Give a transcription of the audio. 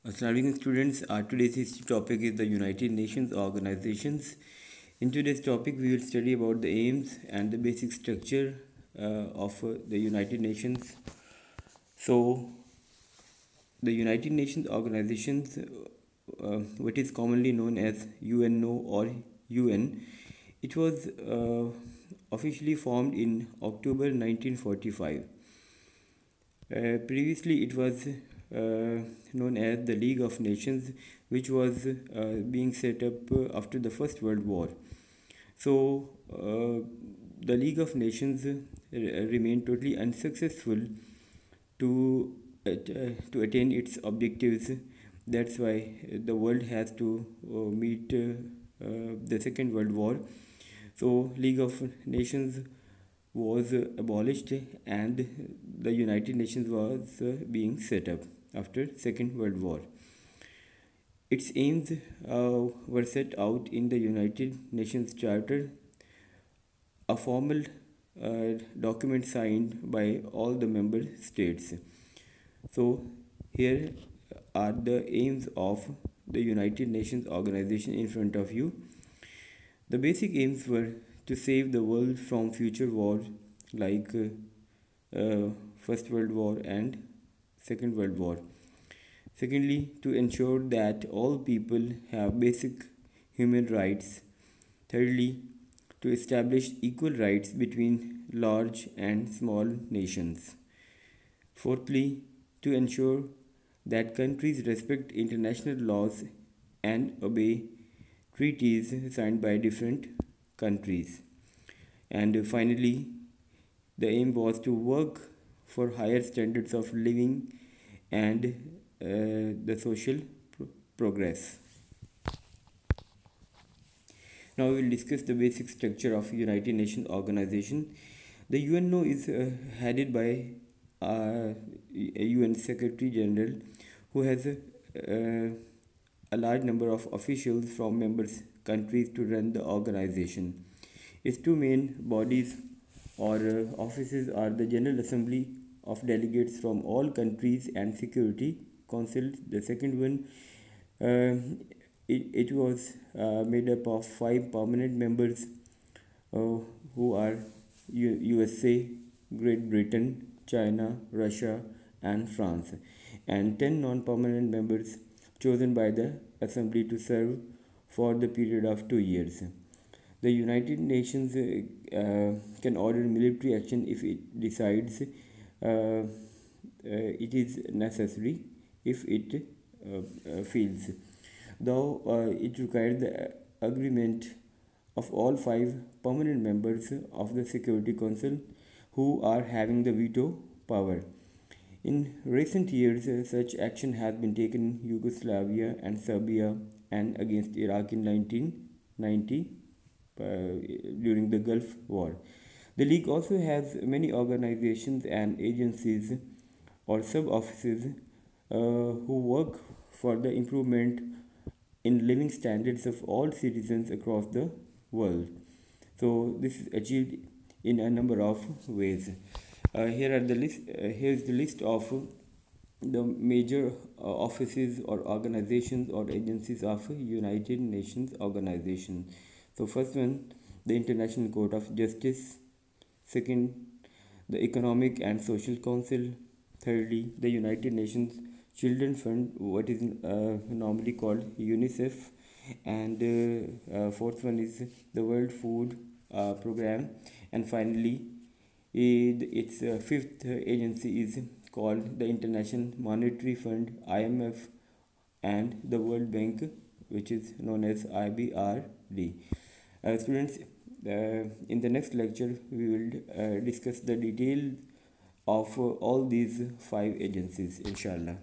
Assalamualaikum students, our today's history topic is the United Nations organizations. In today's topic, we will study about the aims and the basic structure of the United Nations. So, the United Nations organizations, what is commonly known as UNO or UN, it was officially formed in October 1945. Previously, it was known as the League of Nations, which was being set up after the First World War. So, the League of Nations remained totally unsuccessful to attain its objectives. That's why the world has to meet the Second World War. So, League of Nations was abolished and the United Nations was being set up after Second World War. Its aims were set out in the United Nations Charter, a formal document signed by all the member states. So here are the aims of the United Nations organization in front of you. The basic aims were to save the world from future wars like First World War and Second World War. Secondly, to ensure that all people have basic human rights. Thirdly, to establish equal rights between large and small nations. Fourthly, to ensure that countries respect international laws and obey treaties signed by different countries. And finally, the aim was to work for higher standards of living and the social progress. Now we will discuss the basic structure of United Nations organization. The UNO is headed by a UN Secretary General who has a large number of officials from members countries to run the organization. Its two main bodies or offices are the General Assembly of Delegates from all countries and Security Council. The second one, it was made up of 5 permanent members who are USA, Great Britain, China, Russia, and France, and 10 non-permanent members chosen by the Assembly to serve for the period of 2 years. The United Nations can order military action if it decides it is necessary, if it feels, though it requires the agreement of all 5 permanent members of the Security Council who are having the veto power. In recent years, such action has been taken in Yugoslavia and Serbia and against Iraq in 1990 during the Gulf War. The League also has many organizations and agencies or sub-offices who work for the improvement in living standards of all citizens across the world. So this is achieved in a number of ways. Here is the list of the major offices or organizations or agencies of United Nations organization. So first one, the International Court of Justice. Second, the Economic and Social Council. Thirdly, the United Nations Children Fund, what is normally called UNICEF. And fourth one is the World Food Program. And finally, its fifth agency is called the International Monetary Fund, IMF, and the World Bank, which is known as IBRD. Students, in the next lecture we will discuss the detail of all these 5 agencies, inshallah.